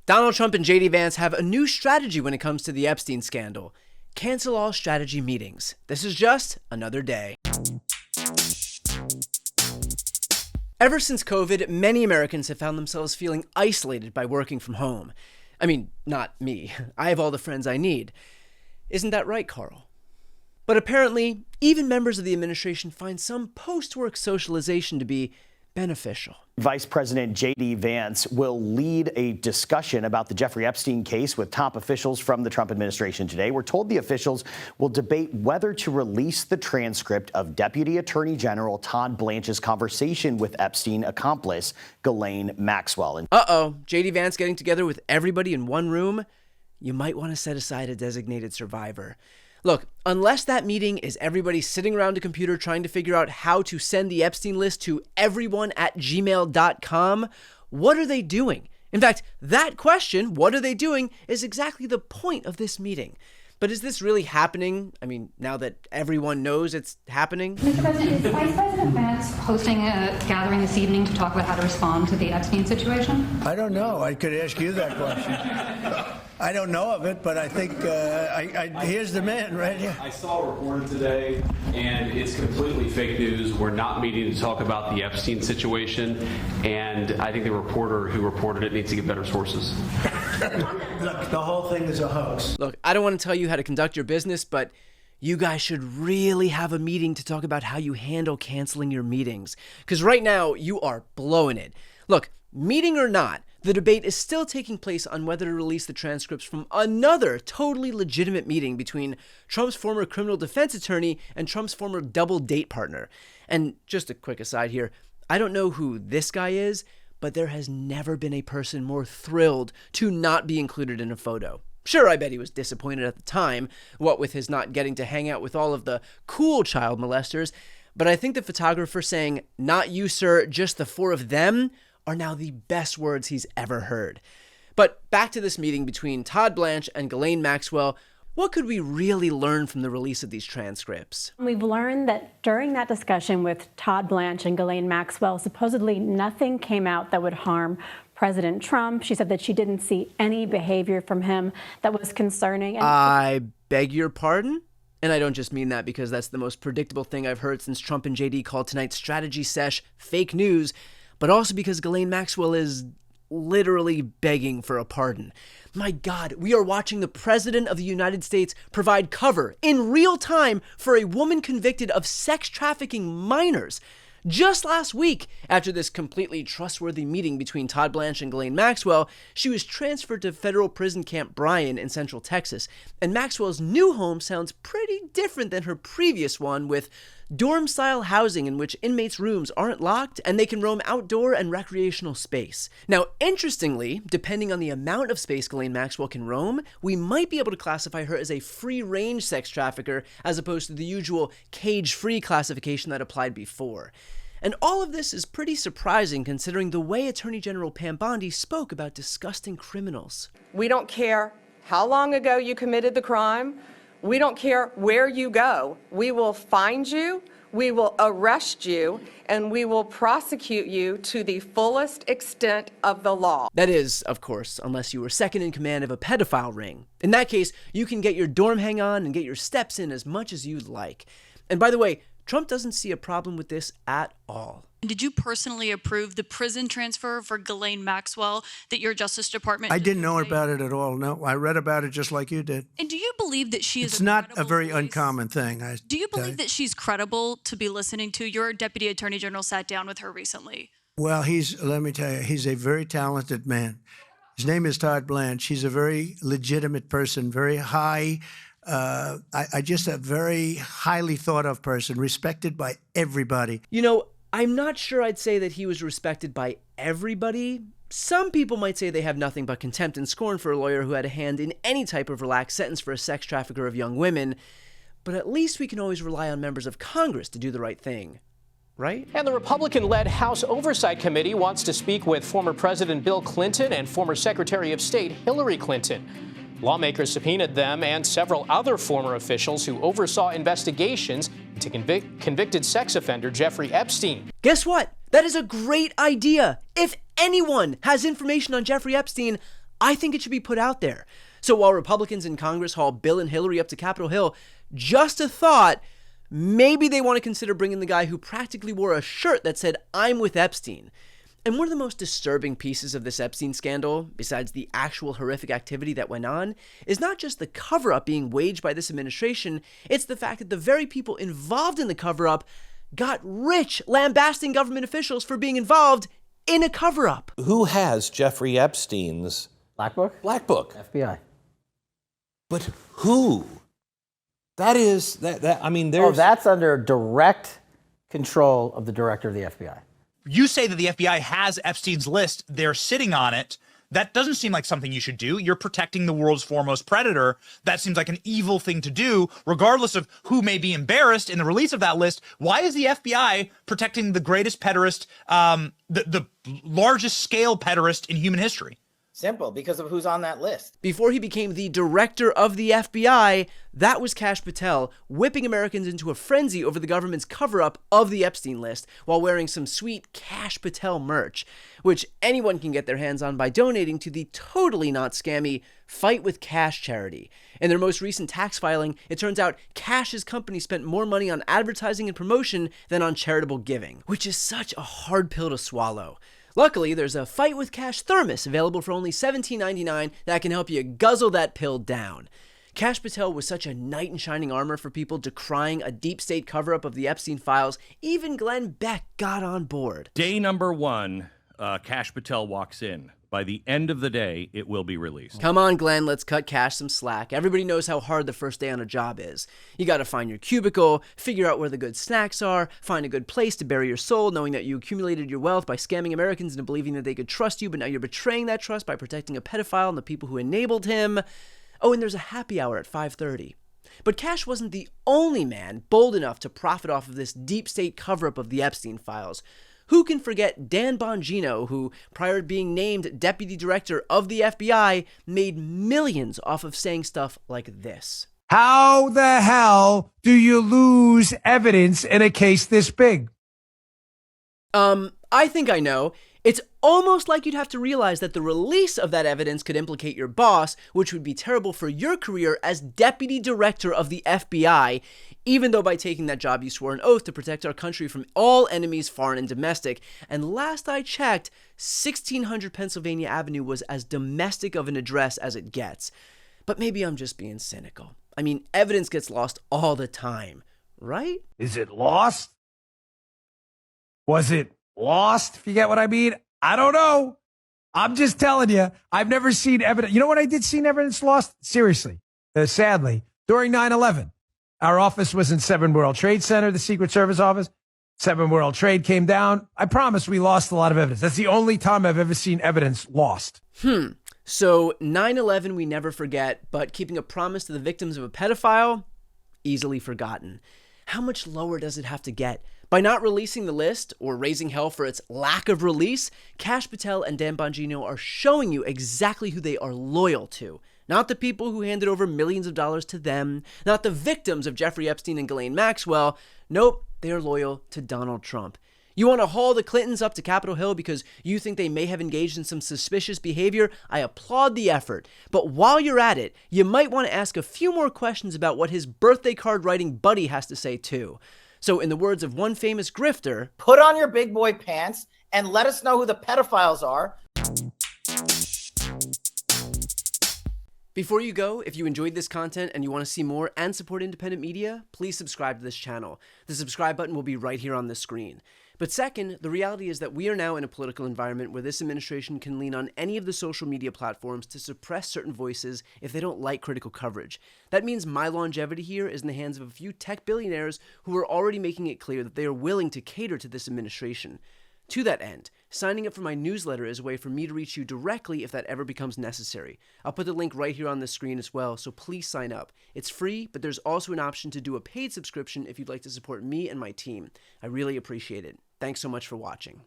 Donald Trump and JD Vance have a new strategy when it comes to the Epstein scandal. Cancel all strategy meetings. This is just another day. Ever since COVID, many Americans have found themselves feeling isolated by working from home. I mean, not me. I have all the friends I need. Isn't that right, Carl? But apparently, even members of the administration find some post-work socialization to be beneficial. Vice President J.D. Vance will lead a discussion about the Jeffrey Epstein case with top officials from the Trump administration today. We're told the officials will debate whether to release the transcript of Deputy Attorney General Todd Blanche's conversation with Epstein accomplice Ghislaine Maxwell. Uh-oh, J.D. Vance getting together with everybody in one room? You might want to set aside a designated survivor. Look, unless that meeting is everybody sitting around a computer trying to figure out how to send the Epstein list to everyone at gmail.com, what are they doing? In fact, that question, what are they doing, is exactly the point of this meeting. But is this really happening? I mean, now that everyone knows it's happening? Mr. President, is Vice President Vance hosting a gathering this evening to talk about how to respond to the Epstein situation? I don't know. I could ask you that question. I don't know of it, but I think here's the man right here. I saw a report today, and it's completely fake news. We're not meeting to talk about the Epstein situation, and I think the reporter who reported it needs to get better sources. Look, the whole thing is a hoax. Look, I don't want to tell you how to conduct your business, but you guys should really have a meeting to talk about how you handle canceling your meetings. Because right now, you are blowing it. Look, meeting or not, the debate is still taking place on whether to release the transcripts from another totally legitimate meeting between Trump's former criminal defense attorney and Trump's former double date partner. And just a quick aside here, I don't know who this guy is, but there has never been a person more thrilled to not be included in a photo. Sure, I bet he was disappointed at the time, what with his not getting to hang out with all of the cool child molesters, but I think the photographer saying, "Not you, sir, just the four of them," are now the best words he's ever heard. But back to this meeting between Todd Blanche and Ghislaine Maxwell. What could we really learn from the release of these transcripts? We've learned that during that discussion with Todd Blanche and Ghislaine Maxwell, supposedly nothing came out that would harm President Trump. She said that she didn't see any behavior from him that was concerning. I beg your pardon? And I don't just mean that because that's the most predictable thing I've heard since Trump and JD called tonight's strategy sesh fake news, but also because Ghislaine Maxwell is literally begging for a pardon. My God, we are watching the President of the United States provide cover in real time for a woman convicted of sex trafficking minors. Just last week, after this completely trustworthy meeting between Todd Blanche and Ghislaine Maxwell, she was transferred to federal prison camp Bryan in Central Texas. And Maxwell's new home sounds pretty different than her previous one, with dorm-style housing in which inmates' rooms aren't locked and they can roam outdoor and recreational space. Now, interestingly, depending on the amount of space Ghislaine Maxwell can roam, we might be able to classify her as a free-range sex trafficker as opposed to the usual cage-free classification that applied before. And all of this is pretty surprising considering the way Attorney General Pam Bondi spoke about disgusting criminals. We don't care how long ago you committed the crime. We don't care where you go. We will find you, we will arrest you, and we will prosecute you to the fullest extent of the law. That is, of course, unless you were second in command of a pedophile ring. In that case, you can get your dorm hang on and get your steps in as much as you'd like. And by the way, Trump doesn't see a problem with this at all. Did you personally approve the prison transfer for Ghislaine Maxwell that your Justice Department... I didn't know about it at all. No, I read about it just like you did. And do you believe that she is It's not a very uncommon thing. Do you believe that she's credible to be listening to? Your Deputy Attorney General sat down with her recently. Well, let me tell you, he's a very talented man. His name is Todd Blanche. He's a very legitimate person, very high... I just a very highly thought of person, respected by everybody. You know, I'm not sure I'd say that he was respected by everybody. Some people might say they have nothing but contempt and scorn for a lawyer who had a hand in any type of relaxed sentence for a sex trafficker of young women. But at least we can always rely on members of Congress to do the right thing. Right? And the Republican-led House Oversight Committee wants to speak with former President Bill Clinton and former Secretary of State Hillary Clinton. Lawmakers subpoenaed them and several other former officials who oversaw investigations into convicted sex offender Jeffrey Epstein. Guess what? That is a great idea. If anyone has information on Jeffrey Epstein, I think it should be put out there. So while Republicans in Congress haul Bill and Hillary up to Capitol Hill, just a thought, maybe they want to consider bringing the guy who practically wore a shirt that said, "I'm with Epstein." And one of the most disturbing pieces of this Epstein scandal, besides the actual horrific activity that went on, is not just the cover-up being waged by this administration, it's the fact that the very people involved in the cover-up got rich lambasting government officials for being involved in a cover-up. Who has Jeffrey Epstein's Black Book? Black Book? FBI. But who? That is, I mean, there's... Oh, that's under direct control of the director of the FBI. You say that the FBI has Epstein's list. They're sitting on it. That doesn't seem like something you should do. You're protecting the world's foremost predator. That seems like an evil thing to do, regardless of who may be embarrassed in the release of that list. Why is the FBI protecting the greatest pederast, the largest scale pederast in human history? Simple, because of who's on that list. Before he became the director of the FBI, that was Kash Patel, whipping Americans into a frenzy over the government's cover-up of the Epstein list while wearing some sweet Kash Patel merch, which anyone can get their hands on by donating to the totally not scammy Fight with Kash charity. In their most recent tax filing, it turns out Kash's company spent more money on advertising and promotion than on charitable giving, which is such a hard pill to swallow. Luckily, there's a Fight with Kash thermos available for only $17.99 that can help you guzzle that pill down. Kash Patel was such a knight in shining armor for people decrying a deep state cover-up of the Epstein files, even Glenn Beck got on board. Day number 1, Kash Patel walks in. By the end of the day, it will be released. Come on, Glenn, let's cut Kash some slack. Everybody knows how hard the first day on a job is. You gotta find your cubicle, figure out where the good snacks are, find a good place to bury your soul, knowing that you accumulated your wealth by scamming Americans into believing that they could trust you, but now you're betraying that trust by protecting a pedophile and the people who enabled him. Oh, and there's a happy hour at 5:30. But Kash wasn't the only man bold enough to profit off of this deep state cover-up of the Epstein files. Who can forget Dan Bongino, who, prior to being named deputy director of the FBI, made millions off of saying stuff like this? How the hell do you lose evidence in a case this big? I think I know. It's almost like you'd have to realize that the release of that evidence could implicate your boss, which would be terrible for your career as deputy director of the FBI, even though by taking that job you swore an oath to protect our country from all enemies, foreign and domestic. And last I checked, 1600 Pennsylvania Avenue was as domestic of an address as it gets. But maybe I'm just being cynical. I mean, evidence gets lost all the time, right? Is it lost? Was it lost, if you get what I mean? I don't know. I'm just telling you, I've never seen evidence. You know what I did see evidence lost? Seriously, sadly, during 9/11, our office was in 7 World Trade Center, the Secret Service office. 7 World Trade came down. I promise we lost a lot of evidence. That's the only time I've ever seen evidence lost. So 9/11 we never forget, but keeping a promise to the victims of a pedophile, easily forgotten. How much lower does it have to get? By not releasing the list, or raising hell for its lack of release, Kash Patel and Dan Bongino are showing you exactly who they are loyal to. Not the people who handed over millions of dollars to them, not the victims of Jeffrey Epstein and Ghislaine Maxwell. Nope, they are loyal to Donald Trump. You want to haul the Clintons up to Capitol Hill because you think they may have engaged in some suspicious behavior? I applaud the effort. But while you're at it, you might want to ask a few more questions about what his birthday card writing buddy has to say too. So in the words of one famous grifter, put on your big boy pants and let us know who the pedophiles are. Before you go, if you enjoyed this content and you want to see more and support independent media, please subscribe to this channel. The subscribe button will be right here on the screen. But second, the reality is that we are now in a political environment where this administration can lean on any of the social media platforms to suppress certain voices if they don't like critical coverage. That means my longevity here is in the hands of a few tech billionaires who are already making it clear that they are willing to cater to this administration. To that end, signing up for my newsletter is a way for me to reach you directly if that ever becomes necessary. I'll put the link right here on the screen as well, so please sign up. It's free, but there's also an option to do a paid subscription if you'd like to support me and my team. I really appreciate it. Thanks so much for watching.